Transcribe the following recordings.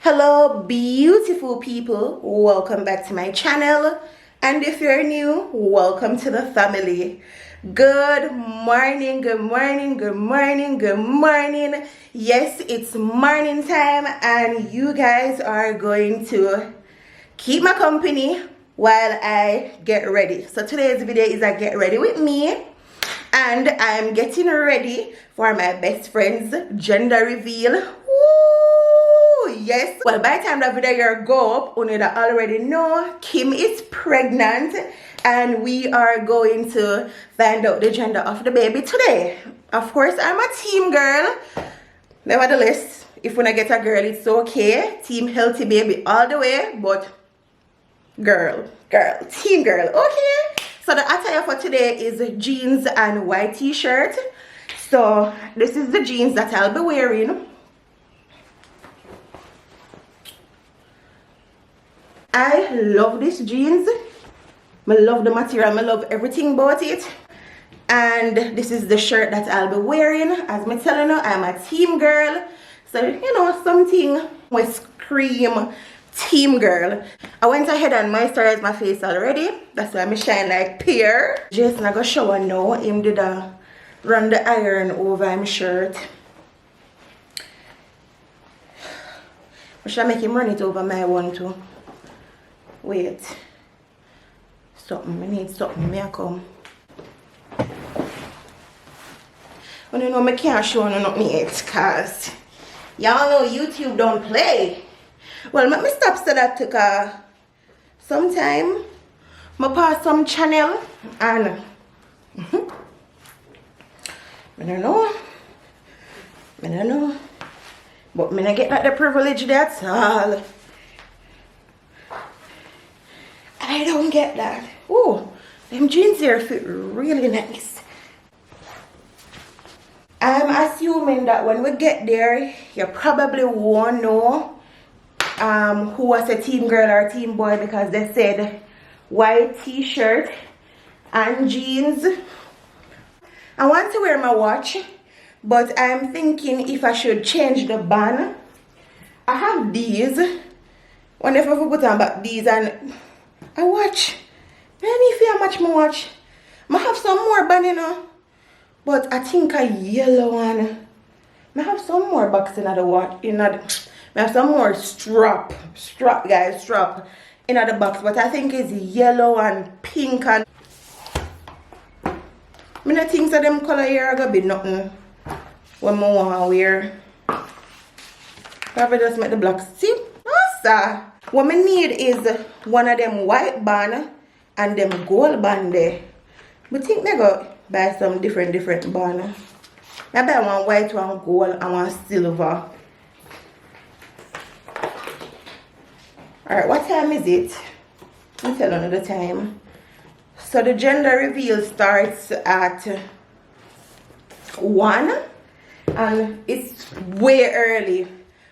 Hello beautiful people, welcome back to my channel, and if you're new, welcome to the family. Good morning, good morning, good morning, good morning. Yes, it's morning time and you guys are going to keep my company while I get ready. So today's video is a get ready with me, and I'm getting ready for my best friend's gender reveal. Woo! Yes. Well, by the time that video go up, you know already know Kim is pregnant, and we are going to find out the gender of the baby today. Of course, I'm a team girl. Nevertheless, if when I get a girl, it's okay. Team healthy baby all the way, but girl, team girl, okay? So the attire for today is jeans and white t-shirt. So this is the jeans that I'll be wearing. I love this jeans. I love the material, I love everything about it. And this is the shirt that I'll be wearing. As I'm telling you, I'm a team girl. So, you know, something with scream team girl. I went ahead and moisturized my face already. That's why I'm shine like pear. Jason, I go shower now. Him did run the iron over my shirt. I should make him run it over my one too. Wait. Something, I need something. May I come? I don't know, I can't show you nothing yet, cause y'all know YouTube don't play. Well, let me stop so that took sometime I pass some channel and I don't know, but I get like the privilege, that's all. I don't get that. Oh, them jeans here fit really nice. I'm assuming that when we get there, you probably won't know who was a team girl or team boy, because they said white t-shirt and jeans. I want to wear my watch, but I'm thinking if I should change the band. I have these. Whenever I put on back these and I watch. I need to match my watch. I have some more band, you know, but I think a yellow one. I have some more box in the watch. I have some more strap in the box, but I think it's yellow and pink, and I don't think that them color here are gonna be nothing when I want to wear. Probably just make the black. See? Awesome. What I need is one of them white band and them gold band there. I think I go buy some different band. I buy one white, one gold, and one silver. Alright, what time is it? I'll tell you the time. So the gender reveal starts at 1 and it's way early.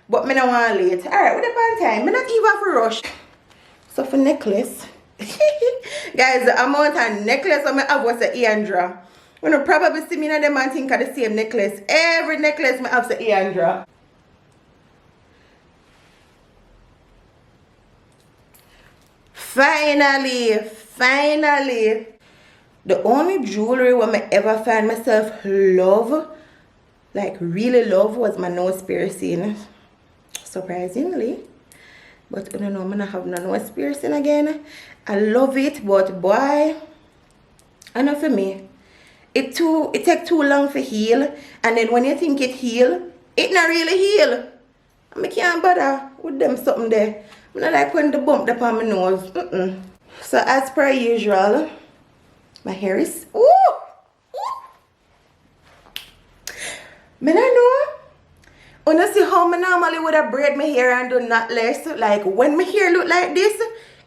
But I don't want to late. Alright, with the pan time, I not even for rush. So for necklace. Guys, the amount of necklace I have was a Andra. You know, probably see me in them and think of the same necklace. Every necklace I have is a Andra. Finally, the only jewelry when I ever find myself love, like really love, was my nose piercing. Surprisingly, but I don't know, I'm gonna have no nose piercing again. I love it, but boy, I know for me, it take too long for heal, and then when you think it heal, it not really heal. I can't bother with them something there. I don't like when the bump up on my nose. So as per usual, my hair is I don't know. When I see how I normally would have braid my hair and do knotless, like when my hair look like this,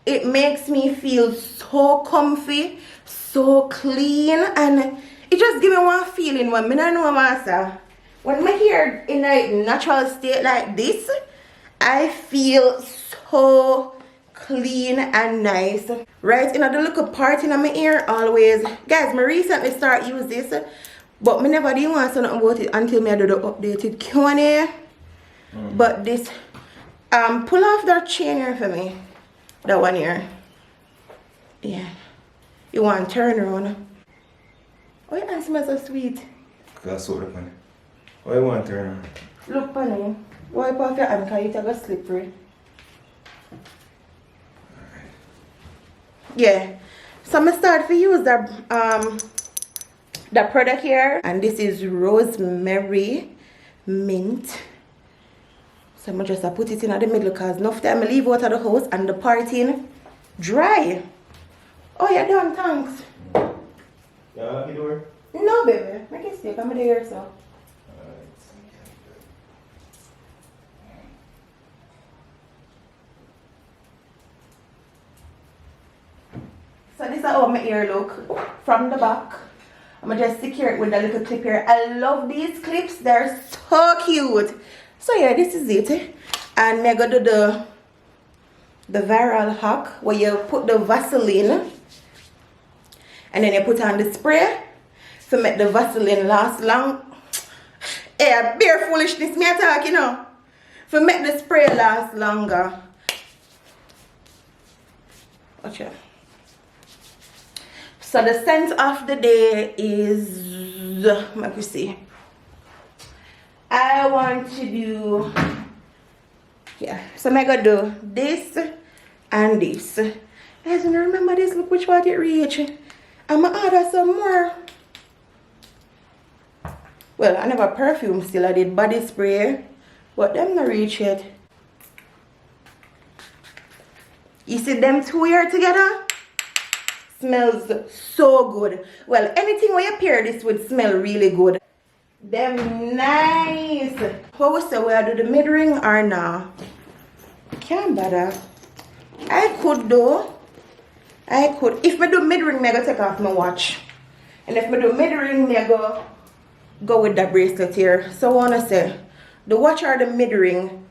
it makes me feel so comfy, so clean, and it just give me one feeling when I don't know myself. When my hair in a natural state like this, I feel so clean and nice. Right, the little part in my ear always. Guys, I recently start use this, but I never did want to know about it until I do the updated Q&A. But this, Pull off that chain here for me. That one here. Yeah. You want to turn around. Oh, your hand smells so sweet. Because soap upon it. Why you want to turn around? Look, Penny. Wipe off your hand because it's a slippery. Yeah. So I'm going to start to use the product here. And this is rosemary mint. So I'm just put it in at the middle because enough time I leave out of the house and the parting dry. Oh, you're done, thanks. You lock the door? No, baby. Make it stay. I'm there, so. So this is how my ear look from the back. I'm gonna just secure it with a little clip here. I love these clips. They're so cute. So yeah, this is it. And I'm gonna do the viral hack where you put the Vaseline and then you put on the spray to make the Vaseline last long. Yeah, bare foolishness me talk, you know. To make the spray last longer. Watch out. So the scent of the day is, let me see. I want to do, yeah. So I'm gonna do this and this. Guys, when I remember this, look which one it reach. I'm gonna order some more. Well, I never perfume still. I did body spray, but them not reach yet. You see them two here together? Smells so good. Well, anything where you pair this would smell really good. Them nice. How we say we do the mid ring or nah? Can't bother. I could though. I could. If I do mid ring, I go take off my watch. And if I do mid ring, I go with the bracelet here. So I wanna say the watch or the mid ring.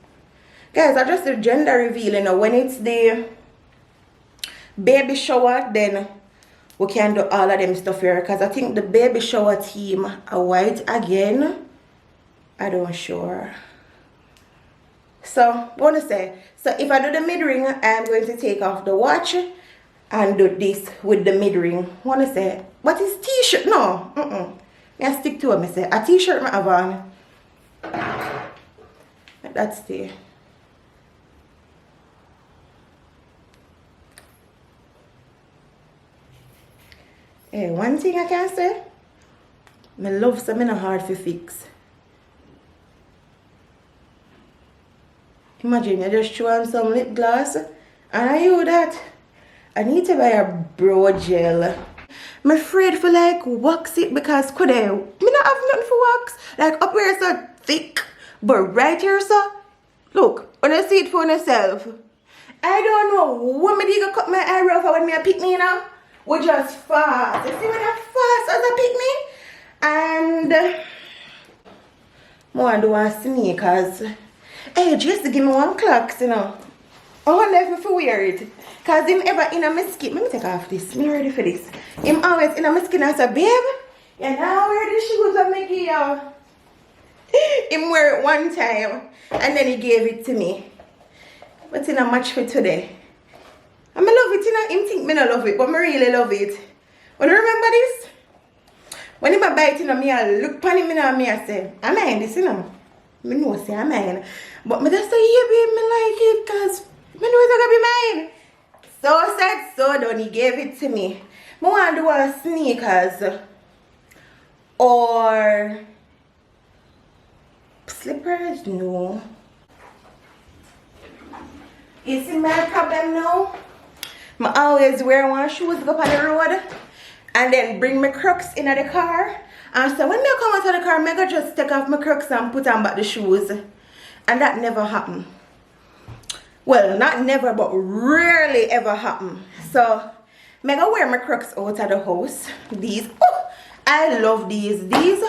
Guys, I just do gender reveal, you know. When it's the baby shower, then we can do all of them stuff here because I think the baby shower theme are white again. I don't sure. So I want to say, so if I do the mid ring, I'm going to take off the watch and do this with the mid ring. I want to say, what is t-shirt? No, I stick to it. I say a t-shirt I have on. That's the. Hey, one thing I can say, I love something hard to fix. Imagine you just throw on some lip gloss and I do that. I need to buy a brow gel. I'm afraid for like wax it because could I not have nothing for wax. Like up here so thick, but right here so, look, when I see it for myself. I don't know when me gonna cut my eyebrow for when me a pick me now. We just fast. You see when I fast as a pick me? And more do want sneakers. Hey, just give me one clocks, you know. I wonder if I wear it. Cause him ever in a my skin. Let me take off this. Me ready for this. Him always in a my skin and say, babe, you now wear the shoes I make you. Him wear it one time and then he gave it to me. But in a match for today. I love it, you know. Him think me not love it, but I really love it. When you remember this? When him a buy it, you know, me I look upon him, you know, me I say, I mind this, you know. Me know say I mind. But me just say, yeah, babe, me like it, cause me know it's gonna be mine. So said, so done. He gave it to me. I want to do a sneakers or slippers. No. You see my problem now? I always wear one shoes go on the road and then bring my Crocs in the car. And so when I come out of the car, I go just take off my Crocs and put on back the shoes. And that never happened. Well, not never, but rarely ever happen. So I go wear my Crocs out of the house. These, oh, I love these. These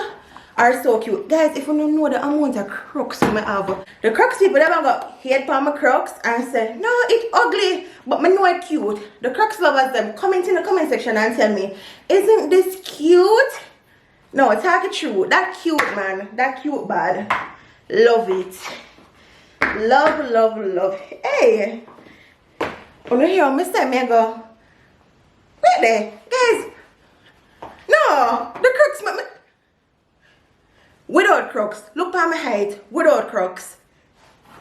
are so cute. Guys, if you don't know the amount of Crocs I have. The Crocs people never got hate for my Crocs and say, no, it's ugly, but I know it's cute. The Crocs lovers them comment in the comment section and tell me, isn't this cute? No, talk it true. That cute, man. That cute bad. Love it. Love, love, love. Hey. Oh, no, here, Mr. Mego. Wait there. Guys. No. The crooks. Without crooks. Look at my height. Without crooks.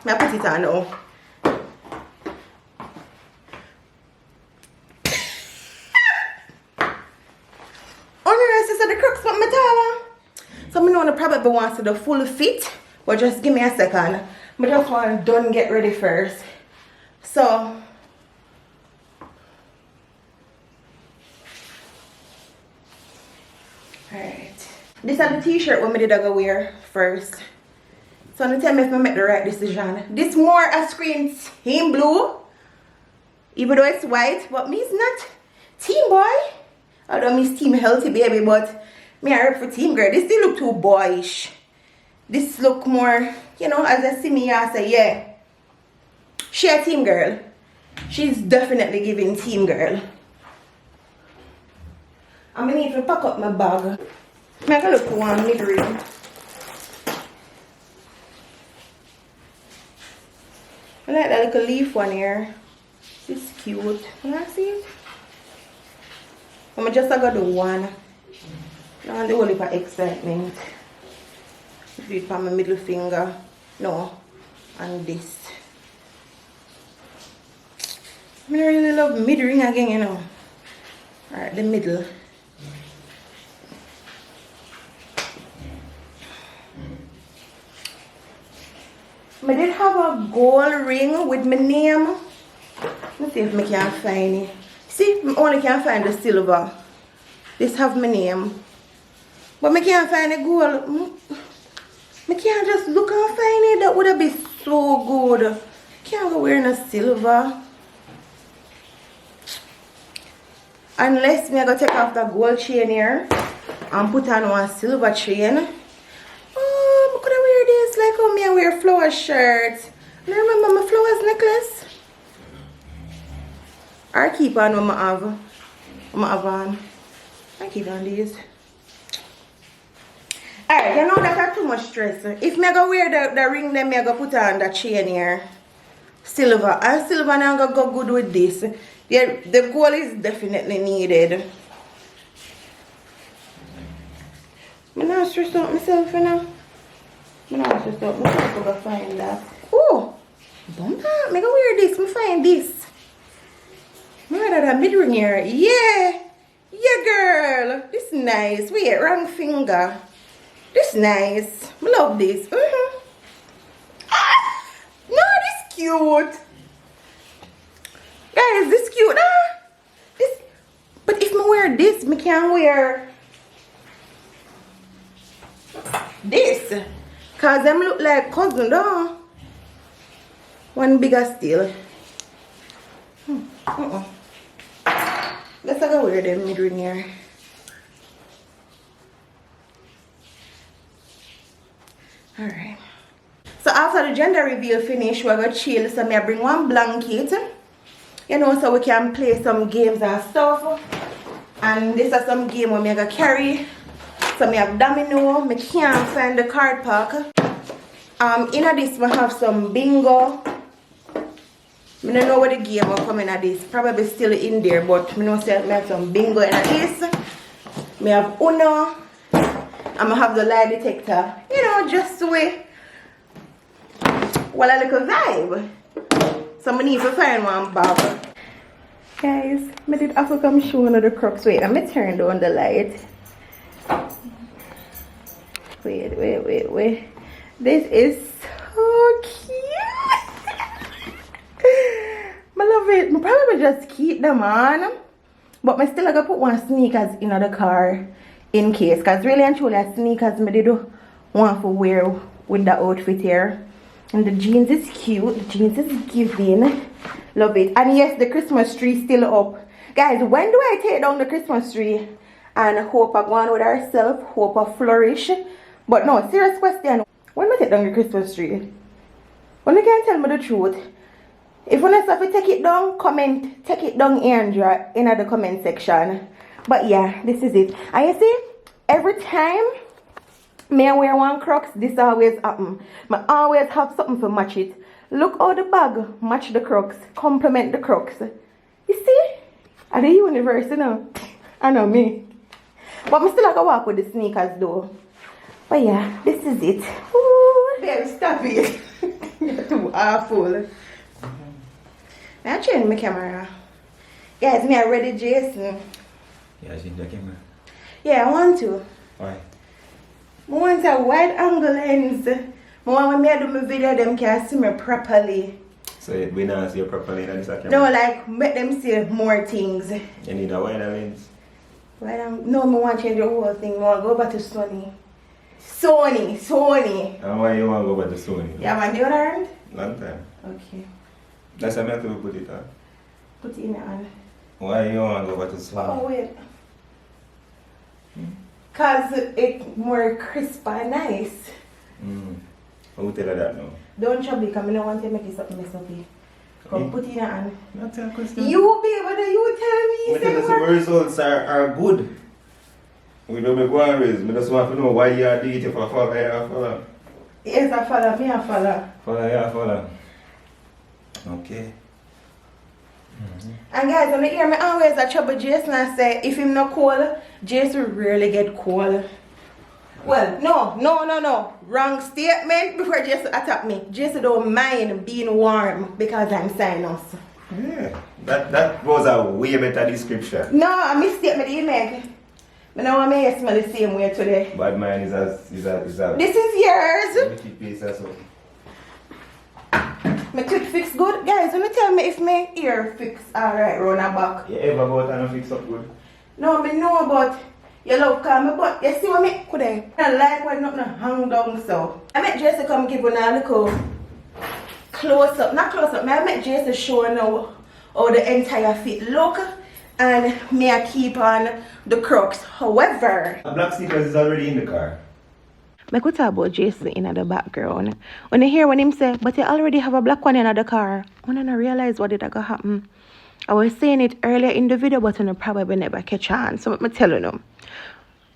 I put it on now. The crooks put my taller. So I know probably wants to the full fit. But just give me a second. I just want to done get ready first. So alright. This is the t-shirt what I did go wear first. So I'm gonna tell me if I make the right decision. This more a screen team blue. Even though it's white, but me is not team boy. Although me is team healthy baby, but me I rep for team girl. This still look too boyish. This look more, you know, as I see me I say, yeah. She a team girl. She's definitely giving team girl. I'm gonna need to pack up my bag. I'm gonna look for one mid-ring. I like that little leaf one here. It's cute. Can I see it? I'm just gonna do one. Not the whole heap of excitement. Do it from my middle finger. No. And this. I really love mid-ring again, you know. Alright, the middle. I did have a gold ring with my name. Let's see if I can find it. See, I only can find the silver. This have my name. But I can't find the gold. I can't just look and find it. That would have been so good. Can't go wearing a silver. Unless me I go take off the gold chain here and put on one silver chain. Oh, I could I wear this like how me I wear flower shirt. You remember my flowers necklace? I keep on what I have on. I keep on these. Alright, you know that are too much stress. If me go wear the ring, then me go put on the chain here. Silver. And silver now go good with this. Yeah, the gold is definitely needed. I'm not stressed out myself, you know. I'm not stressed out myself to go find that. Oh, bumper. I'm going to wear this. I'm find this. I'm going to wear that mid-ring here. Yeah. Yeah, girl. This is nice. Wait, wrong finger. This is nice. I love this. Ah, no, this is cute. Guys, this cute. This, but if I wear this, I can't wear this. Cause them look like cousin, though. One bigger still. Let's go wear them mid-ring here. Alright. So after the gender reveal finish, we're gonna chill. So I bring one blanket. You know, so we can play some games and stuff. And this is some game where I'm gonna carry. So I have domino. I can't find the card pack. In this we have some bingo. I don't know where the game will come in at this. Probably still in there, but I know I have some bingo in this. I have Uno. And I have the lie detector. You know, just the way. Well, a little vibe. So I need to find one bag. Guys, I did have to come show another crooks. Wait, I'm going to turn down the light. Wait. This is so cute. I love it. I probably just keep them on. But I still gotta put one sneakers in the car in case. Because really and truly, sneakers I did want to wear with the outfit here. And the jeans is cute. The jeans is giving. Love it. And yes, the Christmas tree is still up. Guys, when do I take down the Christmas tree? And hope I go on with ourselves. Hope I flourish. But no, serious question. When I take down the Christmas tree? When you can tell me the truth? If you want to take it down, comment. Take it down here in the comment section. But yeah, this is it. And you see, every time I wear one Crocs, this always happen. I always have something to match it. Look how the bag match the crooks, complement the crooks. You see? At the universe, you know. I know me. But I still have to walk with the sneakers though. But yeah, this is it. Ooh, baby, stop it. You're too awful. Now I change my camera. Guys, me already Jason. Yeah, change the camera. Yeah, I want to. Why? I want a wide angle lens. I want when I do my video, them can see me properly. So we not see you properly in this camera? No, like make them see more things. You need a wider lens. No, I want to change the whole thing. I want to go back to Sony. Sony. And why you want to go back to Sony? Yeah, man, deodorant? Long time. Okay. That's why I have to put it on. Put it in on. Why you want to go back to Sony? Oh, wait. Because it's more crisp and nice. Who tell her that now? Don't trouble because I don't want to make it something mess up here. Come put it in on. Not a question. You be able to, you tell me. I tell the results are good. We don't make worries. I just want to know why you are doing it for follow. Yes, I follow. Me, I follow. Follow. Okay. And guys, when you hear me always I trouble Jason and say if him not cold, Jason rarely get cold. Well, no. Wrong statement before Jason attack me. Jason don't mind being warm because I'm sinus. Yeah. That was a way better description. No, I misstatement you make. But now I may smell the same way today. Bad man is a This is yours. piece or so. My tooth fix good? Guys, when you tell me if my ear fix alright round the back. You ever go out and fix up good? No, I know about you love call me, but you see what me could I don't like when nothing hang down so. I met Jason come give you a little close up. Not close up, I met Jason show now how the entire fit look and me I keep on the crooks. However, A black sneakers is already in the car. I could talk about Jason in the background. When you hear when him say, but you already have a black one in the car, when I realize what did gonna happen. I was saying it earlier in the video, but I probably never catch on. So I'm telling you.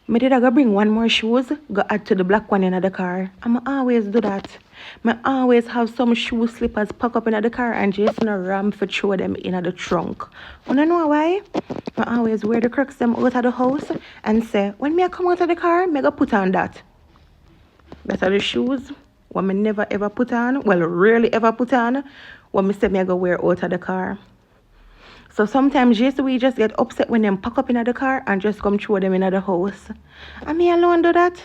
I did go bring one more shoes, go add to the black one in the car. I'm always do that. I always have some shoe slippers pack up in the car and Jason ram for throw them in the trunk. Wanna know why? I always wear the crooks them out of the house and say, when me come out of the car, me go put on that. That's are the shoes what me never ever put on, well rarely ever put on, what me say me go wear out of the car. So sometimes we just get upset when them pack up in the car and just come throw them in the house. And me alone do that.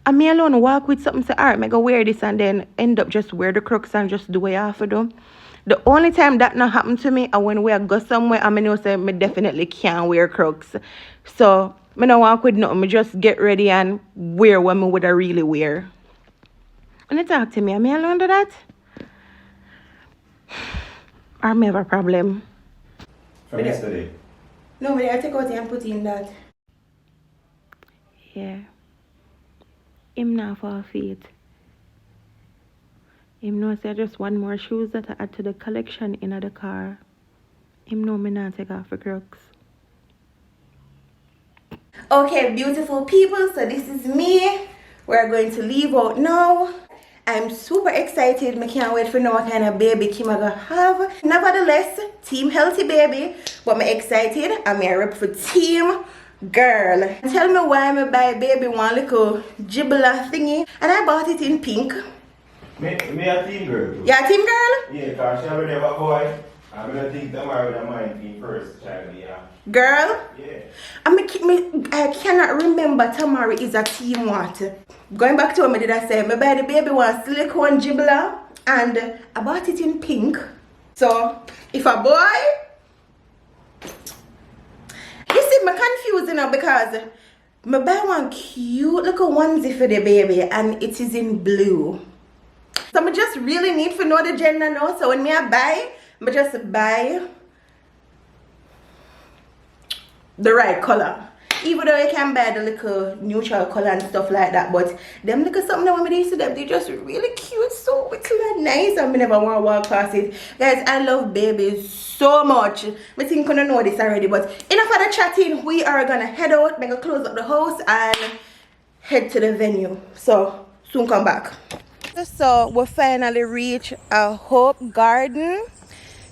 And me alone walk with something say, alright, me go wear this and then end up just wear the crooks and just do what I have to do. The only time that not happen to me are when we go somewhere and I know say me definitely can't wear crooks. So me no walk with nothing, me just get ready and wear what me would really wear. When you talk to me, am I alone do that? Or me have a problem? From yesterday. No, but I take out and put in that. Yeah. Him not for feet. Him know say just one more shoes that I add to the collection in the car. Him know me not take off the crooks. Okay, beautiful people, so this is me. We're going to leave out now. I'm super excited. I can't wait for know what kind of baby Kim I gonna have. Nevertheless, team healthy baby. But I'm excited. I'm a rep for team girl. Tell me why I buy baby one little gibbler thingy. And I bought it in pink. Me a team girl too. Yeah, team girl? Yeah, because she already have a boy. I'm gonna think tomorrow that might be first child, yeah. Girl? Yeah. I cannot remember tomorrow is a team what. Going back to what I did I say, I buy the baby one silicone gibbler and I bought it in pink. So if a boy, you see me confused now because I buy one cute little onesie for the baby and it is in blue. So I just really need to know the gender now. So when I buy, I just buy the right color. Even though you can buy the little neutral color and stuff like that, but them little something that when I see them, they just really cute, so little nice, and I never want to walk past it. Guys, I love babies so much. I think you know this already, but enough of the chatting. We are gonna head out, I'm gonna close up the house and head to the venue. So soon come back. So we finally reached a Hope Garden.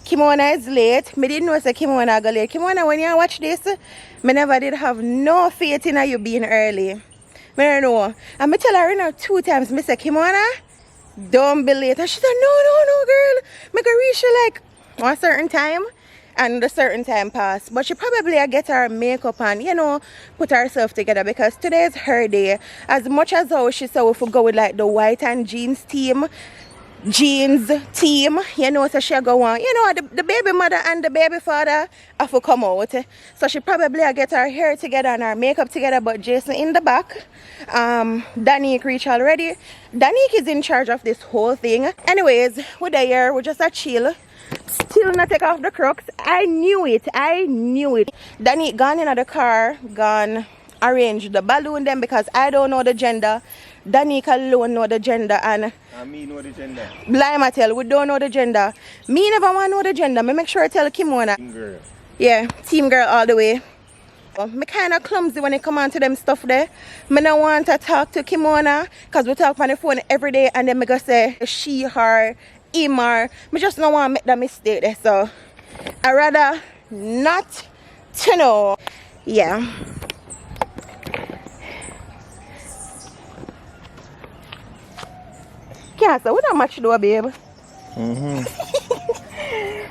Kimona is late. Me didn't know say Kimona go late. Kimona, when you watch this, me never did have no faith in you being early. Me don't know. And me tell her now 2 times, me say, Kimona, don't be late. And she said, no, girl. Me go reach you like one certain time. And the certain time passed. But she probably get her makeup on, you know, put herself together because today is her day. As much as how she said if we go with like the white and jeans team, you know, so she go on, you know, the baby mother and the baby father have to come out. So she probably get her hair together and her makeup together, but Jason in the back. Danique reach already. Danique is in charge of this whole thing. Anyways, we're there, we're just a chill. Still not take off the Crocs. I knew it. Danique gone in the car, gone arrange the balloon them because I don't know the gender. Danique alone know the gender and me know the gender. Blind tell we don't know the gender. Me never want to know the gender. Me make sure I tell Kimona. Team girl. Yeah, team girl all the way. Me kind of clumsy when it come on to them stuff there. Me don't want to talk to Kimona because we talk on the phone every day and then me go say she, her, him, or me just don't want to make that mistake there. So I rather not to know. Yeah. Yeah, so we don't match though, babe.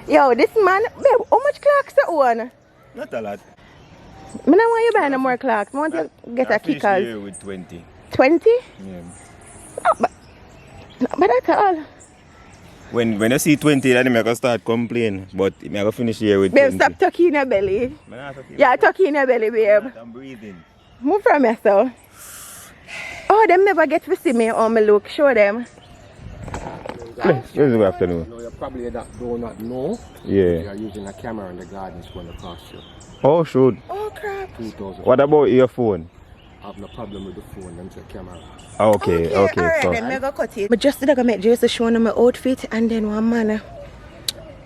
Yo, this man, babe, how much clocks you own? Not a lot. I don't want you buy no more clocks. I want you to get a kickers. Here with 20. 20? Yeah. Not bad at all. When you see 20, then I can start complaining. But I can finish here with 20. Babe, stop tucking in your belly. Yeah, tucking in your belly, babe. I'm breathing. Move from me, so. Oh, them never get to see me how me look. Show them. Yes, good afternoon. No, you probably do not know. Yeah. You are using a camera in the garden is going to cost you Oh, shoot. Oh, crap. 2,000. What about your phone? I have no problem with the phone, them say camera. Okay. Alright, So. then me go cut it. But just today I make Jason show them my outfit and then one man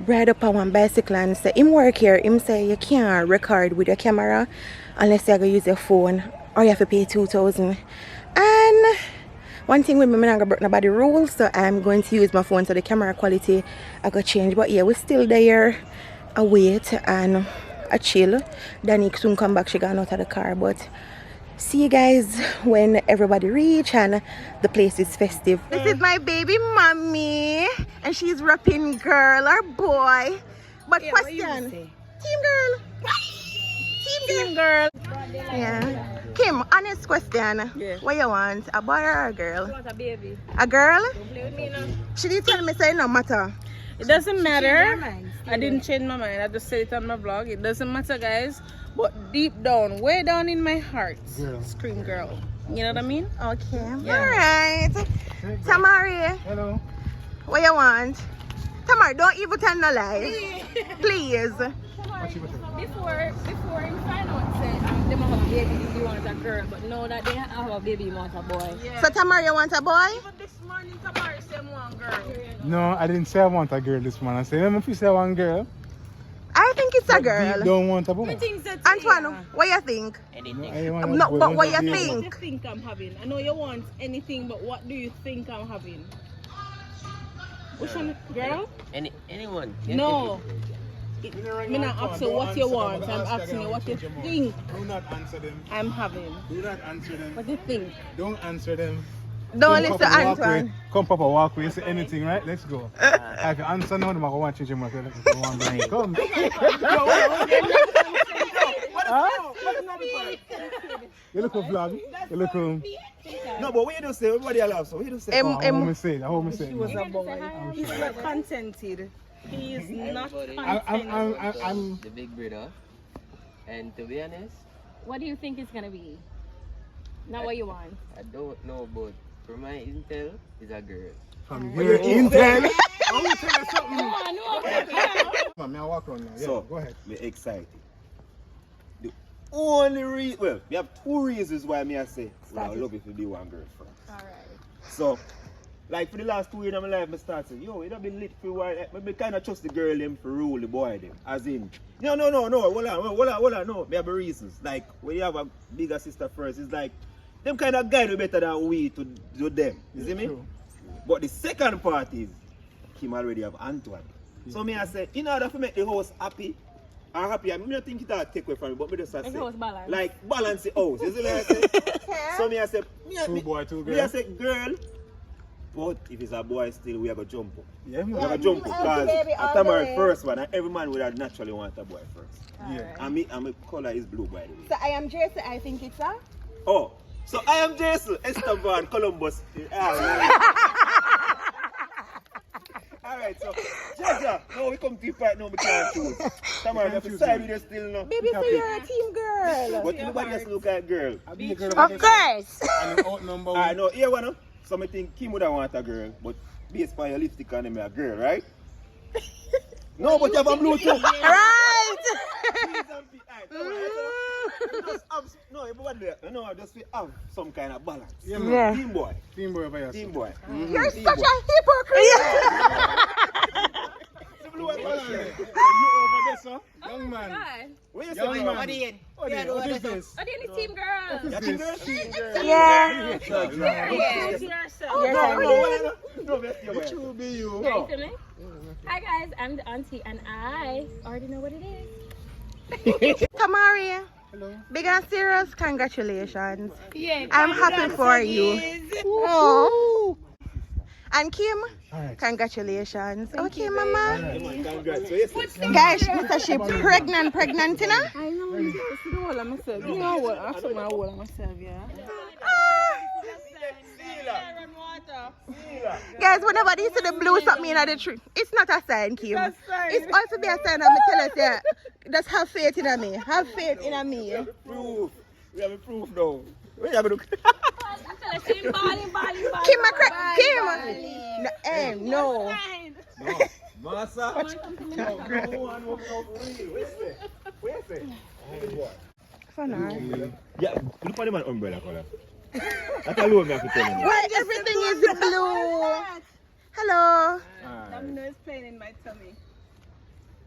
ride up on one bicycle and say, him work here, him say you can't record with your camera unless you go use your phone or you have to pay 2,000. And one thing with me, I'm not going to break nobody rules, so I'm going to use my phone so the camera quality I got change. But yeah, we're still there, I wait and I chill. Danique soon come back, she gone out of the car. But see you guys when everybody reach and the place is festive. This is my baby mommy and she's rapping girl or boy. But yeah, question, team girl. Team girl. Yeah. Kim, honest question. Yeah. What you want? A boy or a girl? I want a baby. A girl? Don't play with me now. She did tell me say it no matter. It doesn't matter. I didn't change my mind. I just said it on my vlog. It doesn't matter, guys. But deep down, way down in my heart, scream girl. You know what I mean? Okay. Yeah. Alright. Tamari. Hello. What you want? Tamari, don't even tell no lies. Please. Before him find out, say, they might have a baby if you want a girl, but now that they have a baby, you want a boy. Yeah. So Tamari, you want a boy? Even this morning, Tamari said one girl. No, I didn't say I want a girl this morning. I said, let me say one girl. I think it's a But girl. deep don't want a boy. Antoine, what you think? Anything. No, but what you What do you think? think I'm having? I know you want anything, but what do you think I'm having? Which one? Girl? Anyone? No. I'm not asking what you want. I'm asking you what you think Do not answer them. I'm having. Do not answer them. What do you think? Don't answer them. Don't listen to Papa, walk Antoine. away. Come, Papa, walk away. Say anything, right? Let's go. If you answer now, I'm going to watch you. Come. You look a vlog. You look a... No, but what you do say? Everybody allows. So what you do say? I want me say. I want me say. He was a boy. He's not contented. He is not contented. I'm The big brother. And to be honest, What do you think it's gonna be? Not what you want. I don't know, but for my intel, is a girl. from your intel. No, Come on, I walk on now. Yeah, So, go ahead. me excited. The only reason, well, we have 2 reasons why me I say, well, I love if you be one girl first. Alright. So, like for the last 2 years of my life, I started saying, yo, it have been lit for a while. I kind of trust the girl them for rule the boy them. As in, no, hold on, no. There have reasons. Like, when you have a bigger sister first, it's like, them kind of guide you better than we to them. You see me? True. But the second part is, Kim already have Antoine. So me I say, in order to make the house happy, or happy, I don't think it will take away from me, but me just say, like balance the house. You see what I say? So me I say, Two boy, two girl. me I say, girl, but if it's a boy still, we have a jump up. Yeah, We man. have a jump up because after my first one, and every man would have naturally want a boy first. Yeah. And my color is blue, by the way. So I am Jason, I think it's a. Oh, so I am Jason Esteban Columbus. Alright, so Jaja, now we come to the part now we can't choose. Tamara, you have to side with you still now. Baby, so you're a team girl. But everybody else look like girl. I be a girl Of course. And I'm out number I one. know, here one. So I think Kim would have want a girl, but based on your lipstick and him a girl, right? No, but you have a blue too. Right. No, everybody, no, I just have some kind of balance. Yeah, man. Yeah. Team boy. Team boy by yourself. Team boy. You're Team such boy. a hypocrite. The blue and black. You over there, sir? Young man. Where you Young say, man. man? What is this? Are the team girl? You team girl? Yeah. No, that's your Which will be you? No. Hi guys, I'm the auntie and I already know what it is. Tamari, Hello. big and serious, congratulations. Yeah, I'm happy for you. Oh. And Kim, Alright. congratulations. Okay, mama. Congrats. So yes, Guys, she said she pregnant, you know? I know. This is the whole of myself. You know what? I saw my whole of myself, yeah. Guys, whenever they see the blue something in the tree, it's not a sign, Kim. It's also be a sign that me tell us, yeah, just have faith in me. Have faith in me. proof. We have a proof now. Where you going to Kim, Kim. No, no. Massa. Where's it? For now. Yeah, look at the man umbrella color. That's alone me have to tell you. Why everything is blue? Hello. I'm nose pain in my tummy.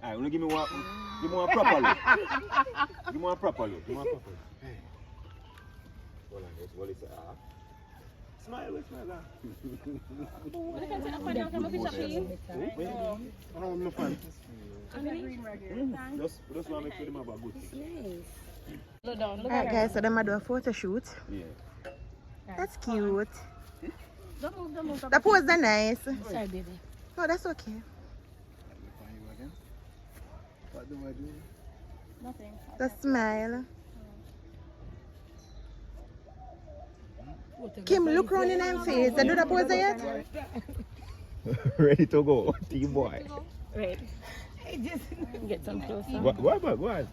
Alright, wanna give me one proper look. Give me one proper look. Give me one proper look. Hey. Hold on, just what is it? Smile, smile. I don't want my fun. Just want to make sure them have a good thing. Alright, guys, so them are doing a photo shoot. Yeah. That's cute. Don't move. The pose is nice. Sorry, baby. No, that's okay. What do I do? Nothing. The smile. Kim, look round in her face. They do the pose yet? Ready to go, team boy. Right. Get some closer. What? Alright.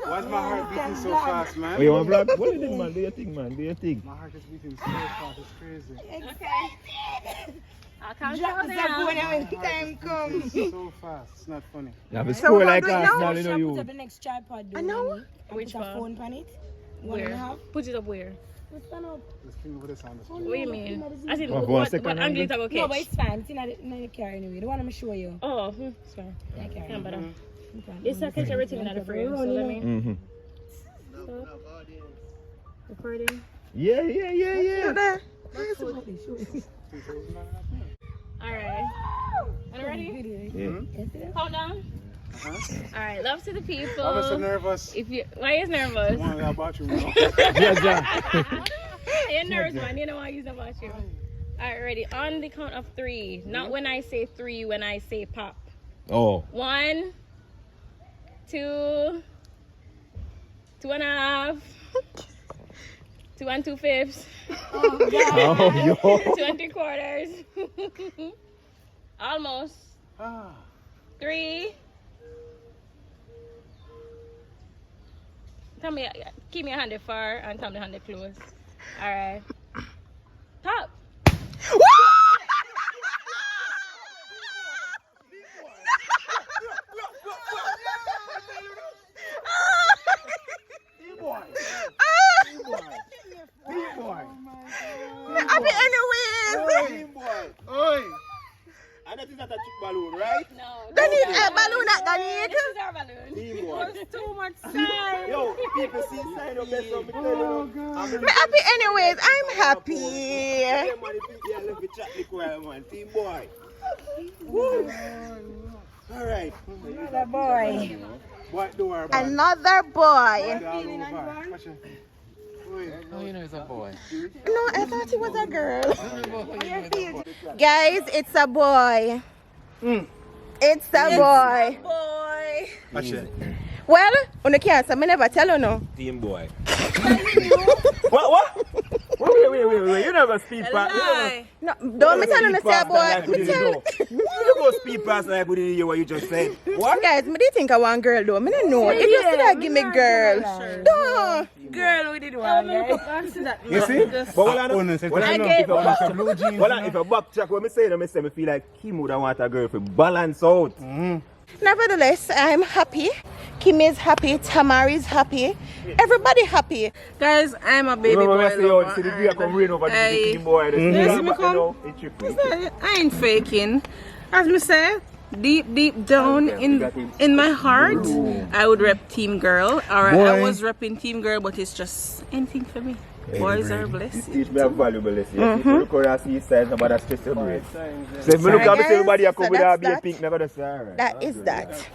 Why's my heart beating so fast, man? Oh, you want vlog? What do you think, man? Do your thing, man. Do your thing. My heart is beating so fast, it's crazy. I'll count down. Time comes. So fast, it's not funny. You have a So we're score like gonna do it us now? now, you know you. Put up the next tripod. I know. Which one? Phone on it. Where? Put it up where? Just think over this on the What do you mean? As in, Oh, for a what second angle it angle? have No, but okay? it's fine. It's in the car anyway. The one I'm show you. Oh, sorry. Yeah, carry. Can't bother. Okay. It's a catch everything in the frame, so let me. Mm-hmm. Recording. Yeah. There. Alright. Are you ready? Yeah. Hold on. Alright, love to the people. I'm so nervous. If you, why is nervous? One of the bathroom now. You're nervous, man. You know why I use the bathroom. Alright, ready. On the count of 3. Not when I say 3, when I say pop. Oh. 1, 2, 2.5, 2 2/5, Oh, yo. 2 3/4. Almost. 3. Tell me, keep me a hand far and tell me hand close. Alright. Pop. I mean, anyways. Oi. And that is not a chick balloon, right? No. They need a balloon at the need. This is our balloon. Team boy. too much sign. Yo, people see sign up there, so me tell you. I'm happy anyways. I'm happy. Yeah, man, yeah, let me chat the choir, man. Team boy. Woo. All right. Another boy. Boy, don't worry about it. Another boy. They're all over. Watch it. Wait. Oh, you know it's a boy. No, I thought it was a girl. Guys, it's a boy. It's a boy. Boy. Watch it. Well, on the cancer, I never tell you no. Team boy. What? Wait. You never speed past. Lie. No, don't me tell you to say boy. Me tell You go speed past like we didn't hear what you just said. What? guys, me did think I want girl though. Me don't know. If you see that, give me girl. No. Girl, we did one. You see? But what I know, Honest, if what I you know, know, if a back- some blue jeans, well, you if know. a backtrack, what me say, me feel like Kim would want a girl to balance out. Nevertheless, I'm happy. Kim is happy. Tamar is happy. Everybody happy. Guys, I'm a baby Remember boy. when I say, lover, see the beer come and rain over the I- Kim boy. Yes, me come. I ain't faking. As me said, deep down in my heart, I would rep Team Girl. Or I Boy. was repping Team Girl, but it's just anything for me. Boys are blessed. Teach me a valuable lesson. If you look around see size, nobody stress your brain. So if me look at me, guys, everybody come so with a that's beer that. pink, never gonna say alright. That is that.